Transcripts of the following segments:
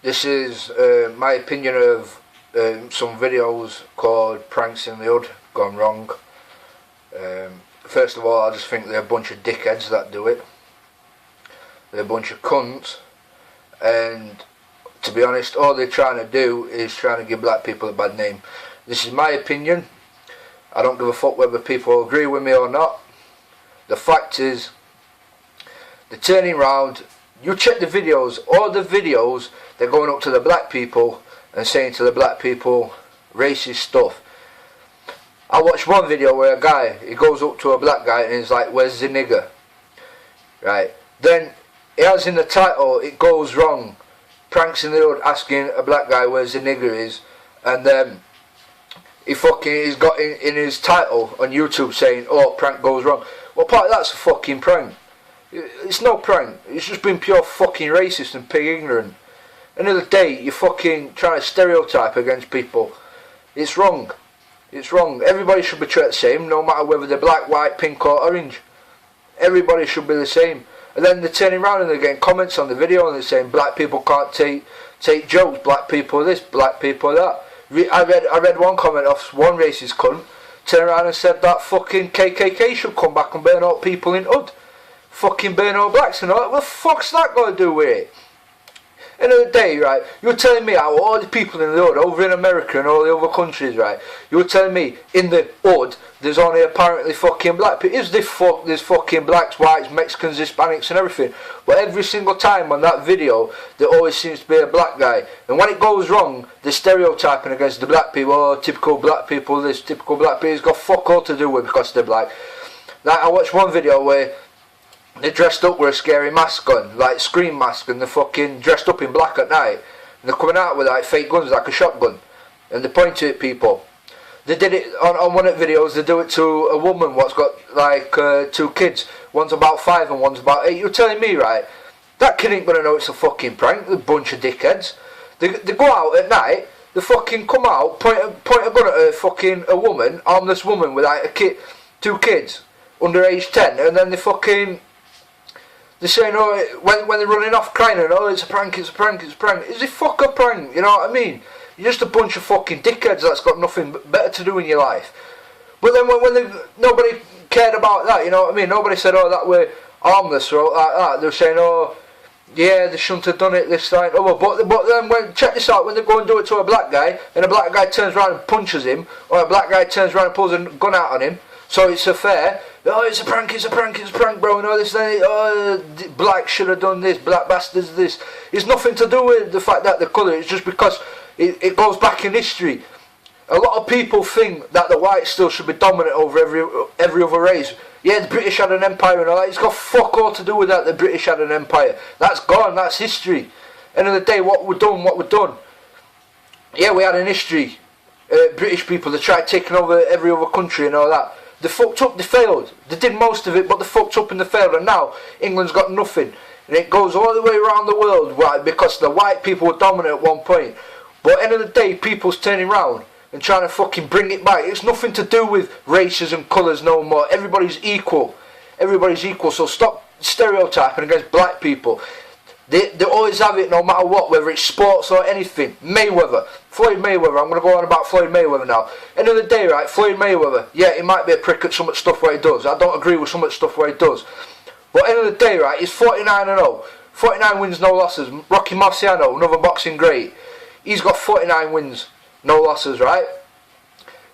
This is my opinion of some videos called Pranks in the Hood Gone Wrong. First of all, I just think they're a bunch of dickheads that do it. They're a bunch of cunts, and to be honest, all they're trying to do is trying to give black people a bad name. This is my opinion. I don't give a fuck whether people agree with me or not. The fact is, they're turning round. You check the videos, all the videos, they're going up to the black people and saying to the black people racist stuff. I watched one video where a guy, he goes up to a black guy and he's like, "Where's the nigger?" Right, then it has in the title, "It Goes Wrong, Pranks in the Hood," asking a black guy where's the nigger is, and then he's got in his title on YouTube saying, "Oh, prank goes wrong." Well, part of that's a fucking prank. It's no prank. It's just been pure fucking racist and pig ignorant. End of the day, you're fucking trying to stereotype against people. It's wrong. It's wrong. Everybody should be treated the same, no matter whether they're black, white, pink or orange. Everybody should be the same. And then they're turning around and they're getting comments on the video and they're saying black people can't take jokes, black people this, black people that. I read one comment off one racist cunt, turned around and said that fucking KKK should come back and burn all people in Hood. Fucking burn all blacks and all that. What the fuck's that got to do with it? End of the day, right, you're telling me how all the people in the Hood, over in America and all the other countries, right, you're telling me in the Hood there's only apparently fucking black people. There's fucking blacks, whites, Mexicans, Hispanics and everything. But every single time on that video there always seems to be a black guy. And when it goes wrong, they're stereotyping against the black people. Oh, typical black people, this, typical black people. It's got fuck all to do with because they're black. Like, I watched one video where they're dressed up with a scary mask on, like Scream mask, and they're fucking dressed up in black at night. And they're coming out with like fake guns, like a shotgun. And they point it at people. They did it on one of the videos, they do it to a woman what's got like 2 kids. One's about 5 and one's about 8. You're telling me, right, that kid ain't gonna know it's a fucking prank, a bunch of dickheads. They go out at night, they fucking come out, point a gun at a woman, armless woman with like 2 kids, under age 10, and then they're saying, oh, when they're running off crying, and oh, it's a prank, it's a prank, it's a prank. Is it fuck a prank? You know what I mean? You're just a bunch of fucking dickheads that's got nothing better to do in your life. But then nobody cared about that, you know what I mean? Nobody said, oh, that we're harmless or like that. They were saying, oh, yeah, they shouldn't have done it this time. Oh, but then check this out, when they go and do it to a black guy, and a black guy turns around and punches him, or a black guy turns around and pulls a gun out on him, so it's a fair. Oh, it's a prank, it's a prank, it's a prank, bro. No, this, black should have done this, black bastards this. It's nothing to do with the fact that the colour. It's just because it goes back in history. A lot of people think that the whites still should be dominant over every other race. Yeah, the British had an empire and all that. It's got fuck all to do with that. The British had an empire. That's gone. That's history. End of the day, what we're done. Yeah, we had an history. British people, they tried taking over every other country and all that. They fucked up, they failed. They did most of it, but they fucked up and they failed. And now, England's got nothing. And it goes all the way around the world, right, because the white people were dominant at one point. But at the end of the day, people's turning around and trying to fucking bring it back. It's nothing to do with races and colours no more. Everybody's equal. Everybody's equal. So stop stereotyping against black people. They always have it no matter what, whether it's sports or anything. Floyd Mayweather, I'm going to go on about Floyd Mayweather now. End of the day, right, Floyd Mayweather, yeah, he might be a prick at some of the stuff where he does. I don't agree with some of the stuff where he does. But end of the day, right, he's 49-0. 49 wins, no losses. Rocky Marciano, another boxing great. He's got 49 wins, no losses, right?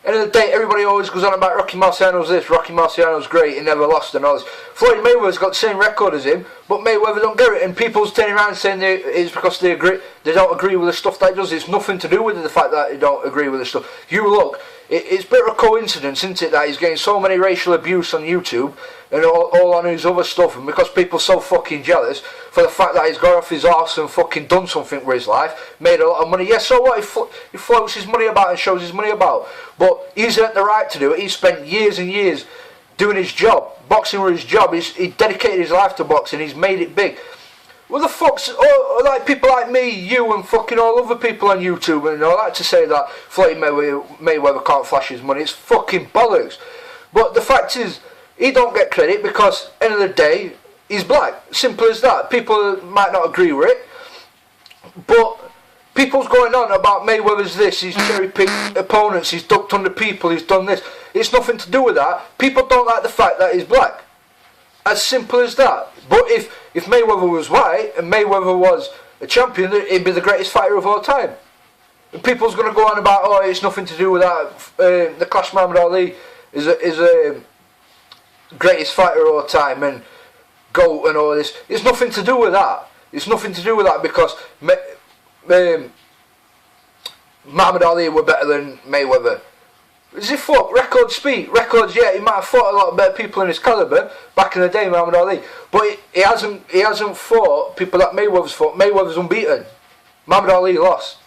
End of the day, everybody always goes on about Rocky Marciano's this, Rocky Marciano's great, he never lost and all this. Floyd Mayweather's got the same record as him, but Mayweather don't get it, and people's turning around saying it's because they don't agree with the stuff that he does. It's nothing to do with the fact that they don't agree with the stuff. You look, it's a bit of a coincidence, isn't it, that he's getting so many racial abuse on YouTube and all on his other stuff, and because people are so fucking jealous for the fact that he's got off his arse and fucking done something with his life, made a lot of money. Yeah, so what, he floats his money about and shows his money about, but he's earned the right to do it. He's spent years and years doing his job, boxing was his job. He dedicated his life to boxing, he's made it big. Well, the fuck's, like people like me, you and fucking all other people on YouTube and all that to say that Floyd Mayweather can't flash his money, it's fucking bollocks. But the fact is, he don't get credit because, end of the day, he's black. Simple as that. People might not agree with it, but People's going on about Mayweather's this, he's cherry-picked opponents, he's ducked under people, he's done this. It's nothing to do with that. People don't like the fact that he's black. As simple as that. But if Mayweather was white and Mayweather was a champion, he'd be the greatest fighter of all time. And people's going to go on about, oh, it's nothing to do with that. The Clash Muhammad Ali is a greatest fighter of all time and GOAT and all this. It's nothing to do with that. It's nothing to do with that because Muhammad Ali were better than Mayweather. As he fought, records speak. Records, yeah, he might have fought a lot of better people in his calibre back in the day, Muhammad Ali. But he hasn't fought people that Mayweather's fought. Mayweather's unbeaten. Muhammad Ali lost.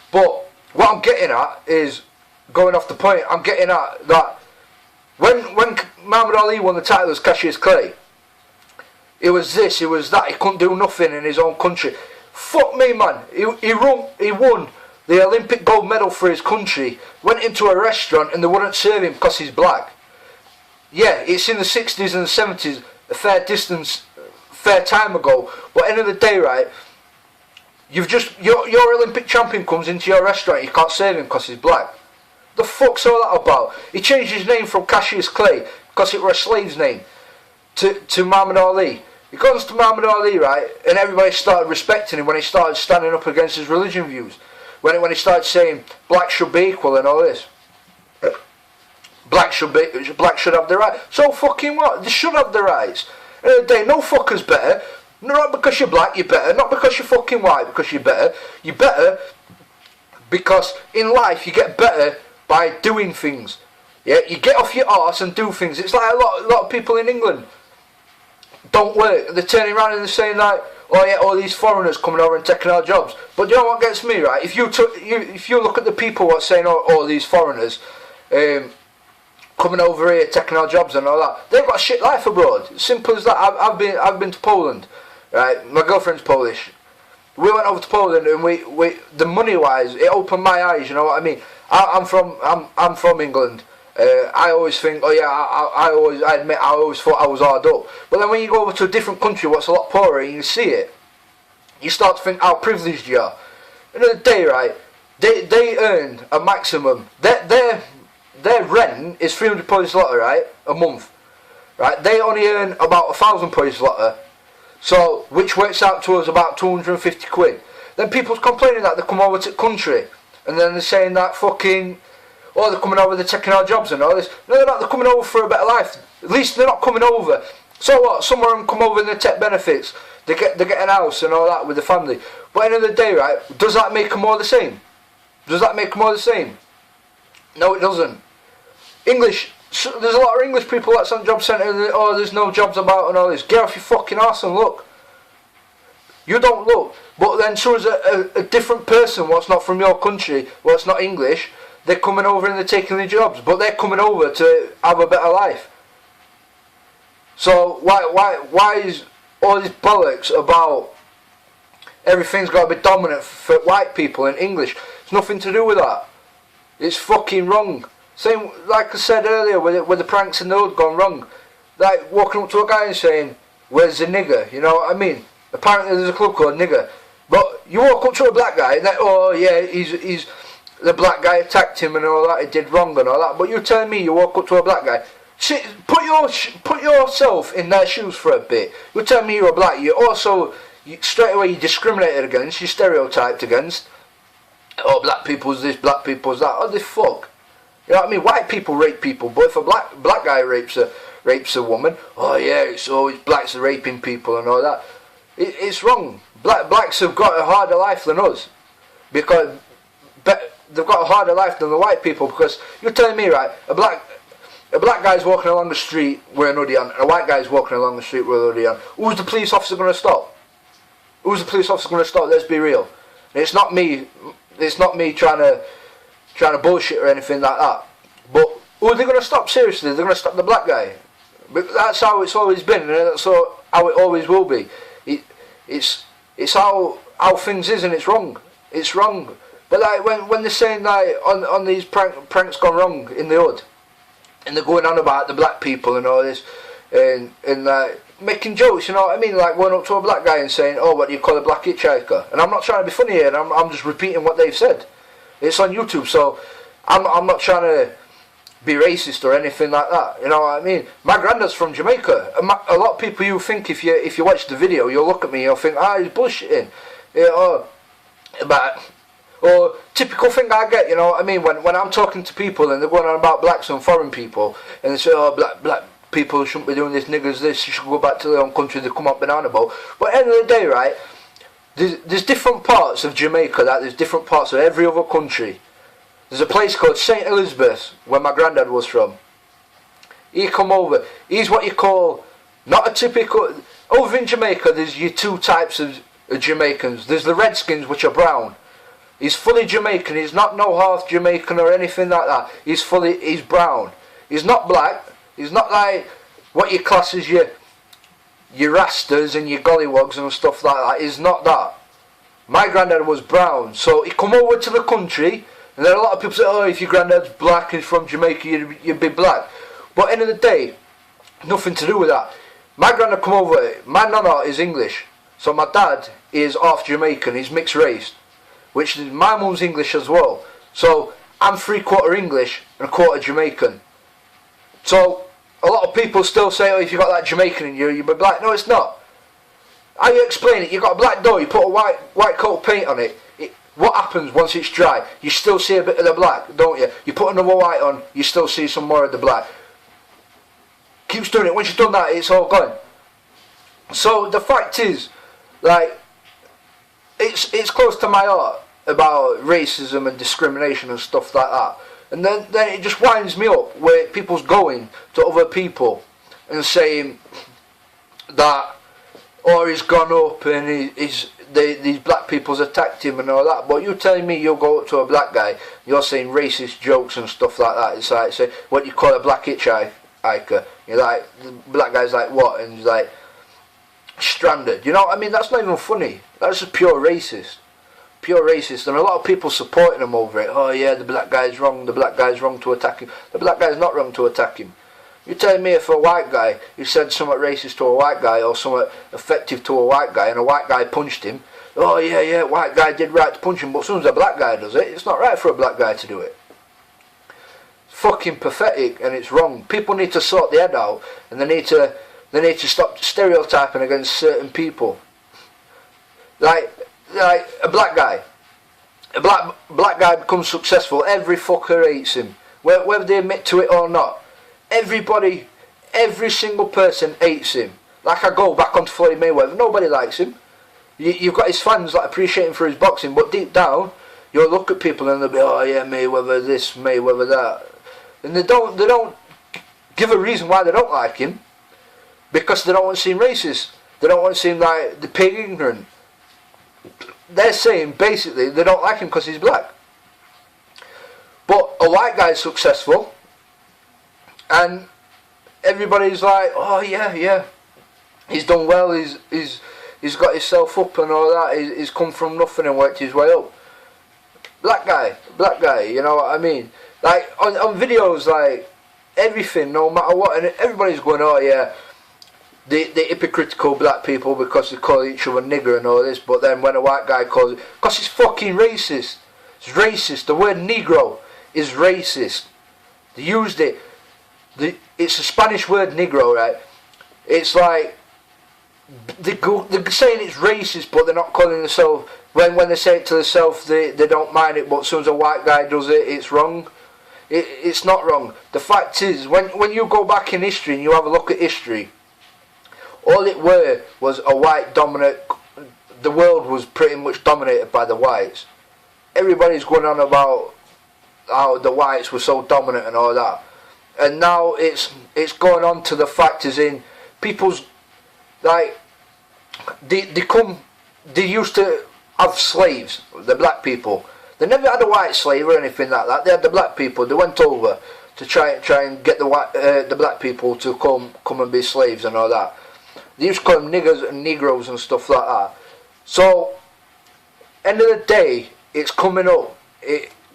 But what I'm getting at is, going off the point, I'm getting at that when Muhammad Ali won the title as Cassius Clay, it was this, it was that, he couldn't do nothing in his own country. Fuck me, man. He won the Olympic gold medal for his country, went into a restaurant and they wouldn't serve him because he's black. Yeah, it's in the 60s and the 70s, a fair time ago, but end of the day, right, you've just, your Olympic champion comes into your restaurant, you can't serve him because he's black. The fuck's all that about? He changed his name from Cassius Clay, because it was a slave's name, to Muhammad Ali. He goes to Muhammad Ali, right, and everybody started respecting him when he started standing up against his religion views. When he started saying black should be equal and all this, black should have the right. So fucking what? They should have the rights. At the end of the day, no fuckers better. Not because you're black, you're better. Not because you're fucking white, because you're better. You're better because in life you get better by doing things. Yeah, you get off your arse and do things. It's like a lot of people in England don't work. They're turning around and they're saying like, oh yeah, all these foreigners coming over and taking our jobs. But you know what gets me, right? If you look at the people what's saying, oh these foreigners coming over here taking our jobs and all that, they've got a shit life abroad. Simple as that. I've been to Poland, right? My girlfriend's Polish. We went over to Poland and we the money wise, it opened my eyes. You know what I mean? I'm from England. I always think, oh yeah, I admit I always thought I was hard up. But then when you go over to a different country what's a lot poorer and you see it, you start to think how privileged you are. At the end of the day, right, they earn a maximum. Their rent is £300 zloty, right, a month. Right, they only earn about £1,000 zloty, so which works out to us about 250 quid. Then people's complaining that they come over to the country, and then they're saying that fucking, oh, they're coming over, they're taking our jobs and all this. No, they're not. They're coming over for a better life. At least they're not coming over. So what? Some of them come over and they take benefits. They get a house and all that with the family. But at the end of the day, right, does that make them all the same? Does that make them all the same? No, it doesn't. English, there's a lot of English people that's on job centre and oh, there's no jobs about and all this. Get off your fucking arse and look. You don't look. But then so is a different person what's not from your country, what's not English, they're coming over and they're taking their jobs, but they're coming over to have a better life. So why is all this bollocks about everything's got to be dominant for white people and English? It's nothing to do with that. It's fucking wrong. Same like I said earlier, with the pranks in the hood gone wrong. Like walking up to a guy and saying, "Where's the nigger?" You know what I mean? Apparently there's a club called Nigger, but you walk up to a black guy and oh yeah, he's the black guy attacked him and all that, he did wrong and all that. But you're telling me you walk up to a black guy, put yourself in their shoes for a bit. You're telling me you're black. Straight away you're discriminated against, you're stereotyped against. Oh, black people's this, black people's that. Oh, the fuck. You know what I mean? White people rape people, but if a black guy rapes a woman, oh yeah, it's always blacks are raping people and all that. It's wrong. Blacks have got a harder life than us because. They've got a harder life than the white people, because you're telling me, right, a black guy's walking along the street with an hoodie on, and a white guy's walking along the street with a hoodie on. Who's the police officer going to stop? Who's the police officer going to stop? Let's be real. And it's not me trying to bullshit or anything like that. But who are they going to stop? Seriously, they're going to stop the black guy. But that's how it's always been, and that's how it always will be. It's how things is, and it's wrong. It's wrong. But like when they're saying like on these pranks gone wrong in the hood, and they're going on about the black people and all this, and like making jokes, you know what I mean? Like going up to a black guy and saying, "Oh, what do you call a black hitchhiker?" And I'm not trying to be funny here. I'm just repeating what they've said. It's on YouTube, so I'm not trying to be racist or anything like that. You know what I mean? My granddad's from Jamaica. A lot of people, you think if you watch the video, you'll look at me, you'll think, he's bullshitting. Or typical thing I get, you know what I mean? When I'm talking to people and they're going on about blacks and foreign people, and they say, "Oh, black people shouldn't be doing this, niggers this, you should go back to their own country," they come up banana boat. But at the end of the day, right, there's different parts of Jamaica, that there's different parts of every other country. There's a place called St. Elizabeth, where my granddad was from. He come over, he's what you call, not a typical, over in Jamaica there's your two types of Jamaicans. There's the Redskins, which are brown. He's fully Jamaican, he's not no half Jamaican or anything like that. He's brown. He's not black, he's not like what you class as your rastas and your gollywogs and stuff like that. He's not that. My granddad was brown, so he come over to the country, and then a lot of people say, "Oh, if your granddad's black and from Jamaica, you'd be black." But end of the day, nothing to do with that. My granddad come over, my nana is English, so my dad is half Jamaican, he's mixed race, which is, my mum's English as well. So I'm 3/4 English and 1/4 Jamaican. So a lot of people still say, "Oh, if you got that Jamaican in you, you'll be black." No, it's not. How you explain it? You got a black door, you put a white coat of paint on it. What happens once it's dry? You still see a bit of the black, don't you? You put another white on, you still see some more of the black. Keeps doing it. Once you've done that, it's all gone. So the fact is, like, it's close to my heart about racism and discrimination and stuff like that. And then it just winds me up where people's going to other people and saying that, "Oh, he's gone up and these black people's attacked him and all that." But you're telling me you'll go up to a black guy, you're saying racist jokes and stuff like that. It's like, say, what you call a black hitchhiker. You're like, the black guy's like, what? And he's like, stranded. You know what I mean? That's not even funny. That's just pure racist. Pure racist. And a lot of people supporting him over it. "Oh yeah, the black guy's wrong. The black guy's wrong to attack him." The black guy's not wrong to attack him. You're telling me if a white guy, he said something racist to a white guy or something offensive to a white guy and a white guy punched him, "Oh yeah, white guy did right to punch him," but as soon as a black guy does it, it's not right for a black guy to do it. It's fucking pathetic and it's wrong. People need to sort their head out, and they need to stop stereotyping against certain people. Like a black guy. A black guy becomes successful, every fucker hates him. Whether they admit to it or not. Everybody, every single person hates him. Like I go back onto Floyd Mayweather, nobody likes him. You've got his fans that appreciate him for his boxing, but deep down, you'll look at people and they'll be, "Oh yeah, Mayweather this, Mayweather that," and they don't give a reason why they don't like him, because they don't want to seem racist. They don't want to seem like the pig ignorant. They're saying basically they don't like him because he's black. But a white guy's successful, and everybody's like, "Oh yeah, he's done well. He's got himself up and all that. He's come from nothing and worked his way up." Black guy. You know what I mean? Like on videos, like everything, no matter what, and everybody's going, "Oh yeah, the hypocritical black people because they call each other nigger and all this." But then when a white guy calls it, because it's fucking racist. It's racist. The word negro is racist. They used it. It's a Spanish word, negro, right? It's like they're saying it's racist, but they're not calling themselves. When they say it to themselves, they don't mind it. But as soon as a white guy does it, it's wrong. It's not wrong. The fact is, when you go back in history and you have a look at history, all it was a white dominant. The world was pretty much dominated by the whites. Everybody's going on about how the whites were so dominant and all that. And now it's going on to the fact as in people's, like, they used to have slaves, the black people. They never had a white slave or anything like that. They had the black people. They went over to try and get the black people to come and be slaves and all that. They used to call them niggers and negroes and stuff like that. So, end of the day, it's coming up.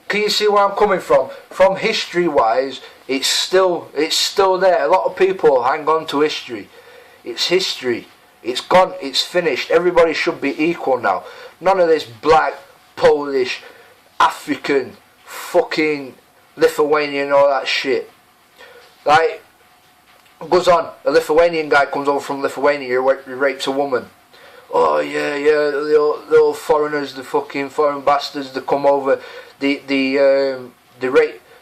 Can you see where I'm coming from? From history wise, it's still there. A lot of people hang on to history. It's history. It's gone. It's finished. Everybody should be equal now. None of this black, Polish, African, fucking Lithuanian, all that shit. Like, goes on. A Lithuanian guy comes over from Lithuania, he rapes a woman. Oh yeah, the old foreigners, the fucking foreign bastards that come over, the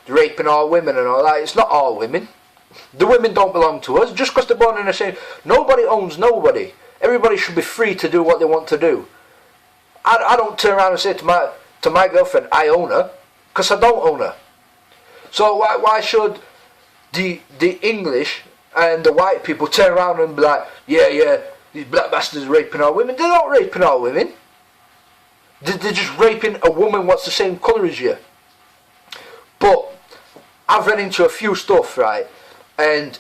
raping all women and all that. It's not all women. The women don't belong to us just because they're born in the same. Nobody owns nobody. Everybody should be free to do what they want to do. I don't turn around and say to my girlfriend, I own her, because I don't own her. So why should the English and the white people turn around and be like, yeah, these black bastards raping our women? They're not raping our women. They're just raping a woman what's the same colour as you. But I've read into a few stuff, right, and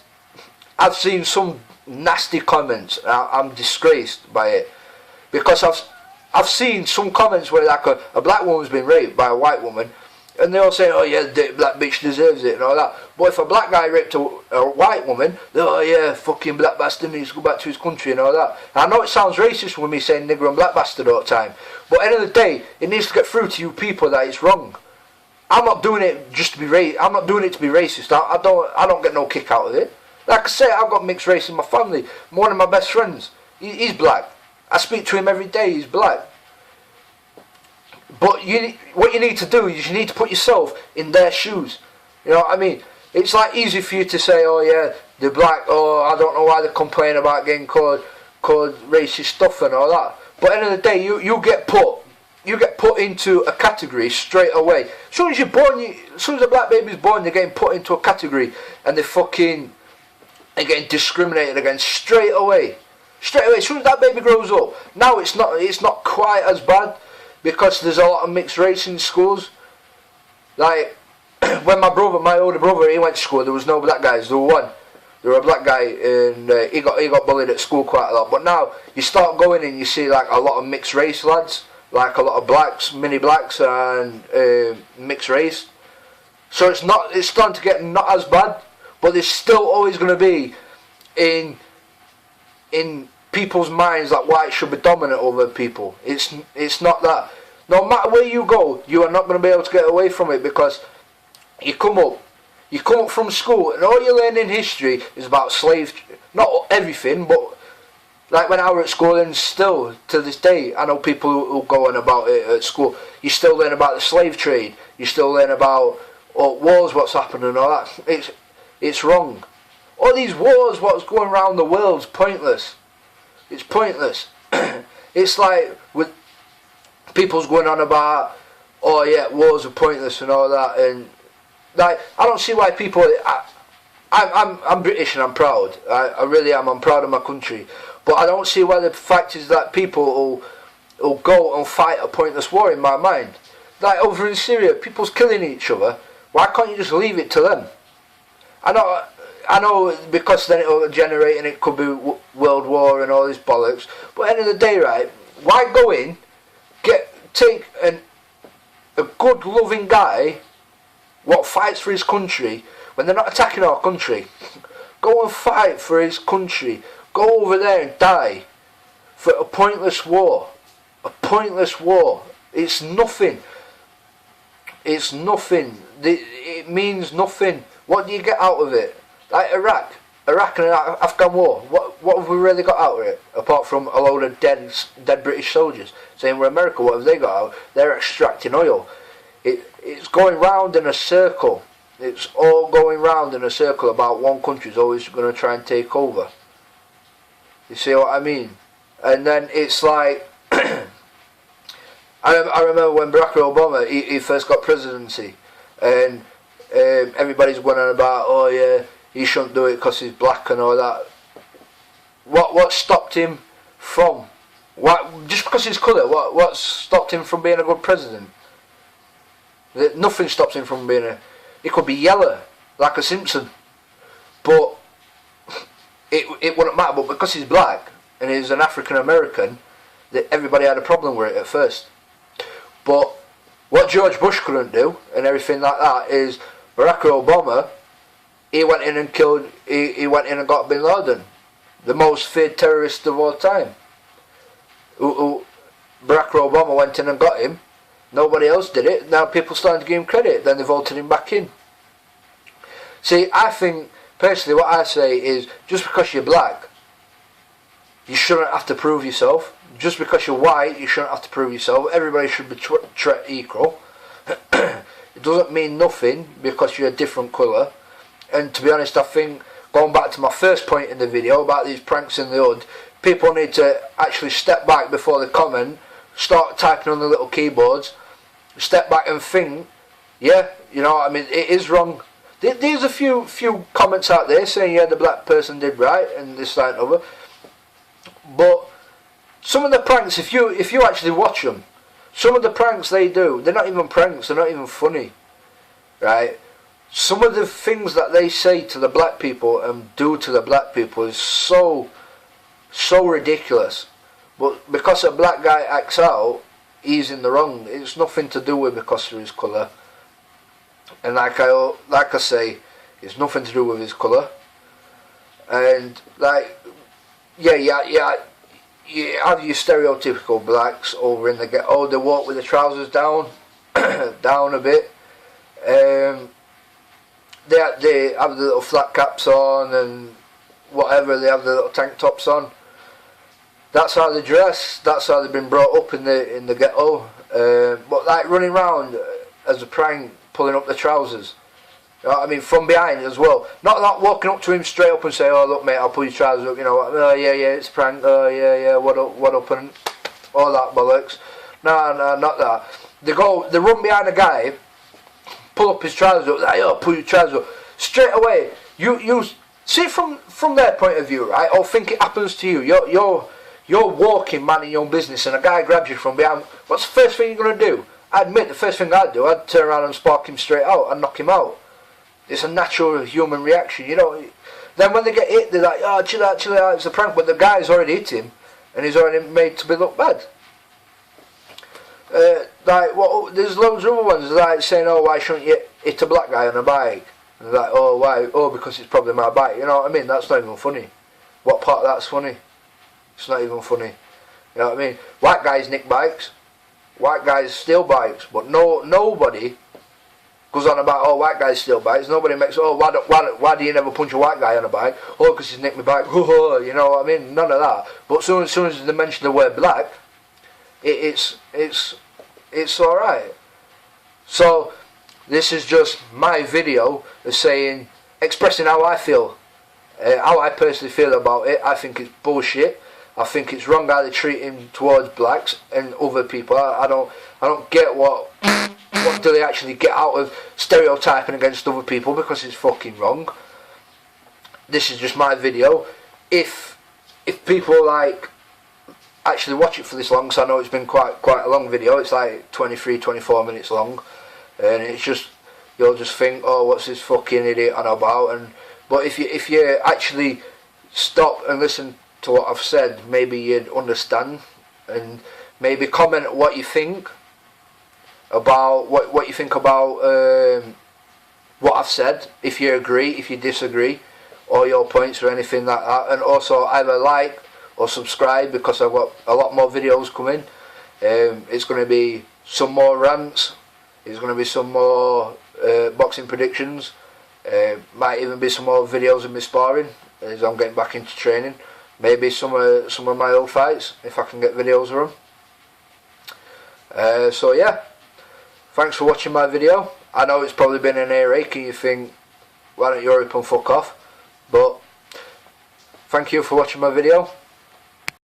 I've seen some nasty comments. I'm disgraced by it, because I've seen some comments where like a black woman's been raped by a white woman, and they all say, oh yeah, the black bitch deserves it and all that. But if a black guy raped a white woman, they're, oh yeah, fucking black bastard needs to go back to his country and all that. I know it sounds racist with me saying nigger and black bastard all the time, but at the end of the day, it needs to get through to you people that it's wrong. I'm not doing it just to be I'm not doing it to be racist. I don't get no kick out of it. Like I say, I've got mixed race in my family. One of my best friends, he's black. I speak to him every day. He's black. But what you need to do is you need to put yourself in their shoes. You know what I mean? It's like easy for you to say, oh yeah, they're black. Oh, I don't know why they complain about getting called racist stuff and all that. But at the end of the day, you get put into a category straight away. As soon as you're born, as soon as a black baby's born, they're getting put into a category, and they're getting discriminated against straight away. Straight away. As soon as that baby grows up, now it's not quite as bad, because there's a lot of mixed race in schools. Like when my older brother, he went to school, there was no black guys. There was a black guy, and he got bullied at school quite a lot. But now you start going and you see like a lot of mixed race lads. Like a lot of blacks, mini blacks, and mixed race. So it's starting to get not as bad, but there's still always going to be in people's minds that white should be dominant over people. It's not that. No matter where you go, you are not going to be able to get away from it, because you come up from school and all you learn in history is about not everything, but like when I was at school, and still to this day, I know people who go on about it at school. You still learn about the slave trade. You still learn about wars, what's happening and all that. It's wrong. All these wars, what's going around the world, is pointless. It's pointless. It's like with people's going on about, oh yeah, wars are pointless and all that, and like I don't see why people. I'm British and I'm proud. I really am. I'm proud of my country. But I don't see why the fact is that people will go and fight a pointless war in my mind. Like over in Syria, people's killing each other. Why can't you just leave it to them? I know because then it'll generate and it could be world war and all this bollocks. But at the end of the day, right, why go in, take a good loving guy what fights for his country when they're not attacking our country? Go and fight for his country. Go over there and die for a pointless war. A pointless war. It's nothing. It's nothing. It means nothing. What do you get out of it? Like Iraq and the Afghan war. What have we really got out of it? Apart from a load of dead British soldiers. Same with America. What have they got out? They're extracting oil. It's going round in a circle. It's all going round in a circle about one country's always going to try and take over. You see what I mean? And then it's like I remember when Barack Obama he first got presidency, and everybody's going on about, oh yeah, he shouldn't do it because he's black and all that. What stopped him from? Just because he's colour? What stopped him from being a good president? Nothing stops him from being He could be yellow like a Simpson, but it wouldn't matter. But because he's black and he's an African American, that everybody had a problem with it at first. But what George Bush couldn't do and everything like that is Barack Obama. He went in and killed. He went in and got Bin Laden. the most feared terrorist of all time. Barack Obama went in and got him. Nobody else did it. Now people starting to give him credit. Then they voted him back in. See, I think, personally, what I say is, just because you're black, you shouldn't have to prove yourself. Just because you're white, you shouldn't have to prove yourself. Everybody should be treated equal. It doesn't mean nothing because you're a different colour. And to be honest, I think, going back to my first point in the video about these pranks in the hood, people need to actually step back before they comment, start typing on the little keyboards, step back and think, yeah, you know what I mean, it is wrong. There's a few comments out there saying, yeah, the black person did right and this, that and other. But some of the pranks, if you actually watch them, some of the pranks they do, they're not even pranks, they're not even funny, right? Some of the things that they say to the black people and do to the black people is so ridiculous. But because a black guy acts out, he's in the wrong. It's nothing to do with because of his colour. And like I say, it's nothing to do with his colour. And like, yeah, you have your stereotypical blacks over in the ghetto. They walk with the trousers down, down a bit. They have the little flat caps on and whatever. They have the little tank tops on. That's how they dress. That's how they've been brought up in the ghetto. But like running around as a prank, pulling up the trousers. You know what I mean? From behind as well. Not walking up to him straight up and say, "Oh look mate, I'll pull your trousers up." You know? "Oh yeah, it's a prank. Oh yeah, what up and all that bollocks." No, not that. They run behind a guy, pull up his trousers up. Like, "Oh, pull your trousers up." Straight away. You see from their point of view, right? Or think it happens to you. You're walking, minding your own business, and a guy grabs you from behind. What's the first thing you're gonna do? I admit the first thing I'd do, I'd turn around and spark him straight out and knock him out. It's a natural human reaction, you know. Then when they get hit, they're like, "Oh, chill out, it's a prank." But the guy's already hit him, and he's already made to be look bad. There's loads of other ones like saying, "Oh, why shouldn't you hit a black guy on a bike?" And they're like, "Oh, why? Oh, because it's probably my bike." You know what I mean? That's not even funny. What part of that's funny? It's not even funny. You know what I mean? White guys nick bikes. White guys steal bikes. But nobody goes on about, "Oh, white guys steal bikes." Nobody makes, "Oh, why do you never punch a white guy on a bike?" "Oh, because he's nicked my bike." You know what I mean? None of that. But as soon as they mention the word black, it's alright. So this is just my video of saying, expressing how I feel, how I personally feel about it. I think it's bullshit. I think it's wrong how they treat him towards blacks and other people. I don't get what do they actually get out of stereotyping against other people, because it's fucking wrong. This is just my video. If people like actually watch it for this long, because I know it's been quite a long video. It's like 23-24 minutes long, and it's just, you'll just think, "Oh, what's this fucking idiot on about?" But if you actually stop and listen to what I've said, maybe you'd understand, and maybe comment what you think about what you think about what I've said, if you agree, if you disagree, or your points or anything like that. And also either like or subscribe, because I've got a lot more videos coming. It's going to be some more rants, it's going to be some more boxing predictions, might even be some more videos of me sparring as I'm getting back into training. Maybe some of my old fights, if I can get videos of them. So yeah, thanks for watching my video. I know it's probably been an earache and you think, "Why don't you hurry up and fuck off?" But thank you for watching my video.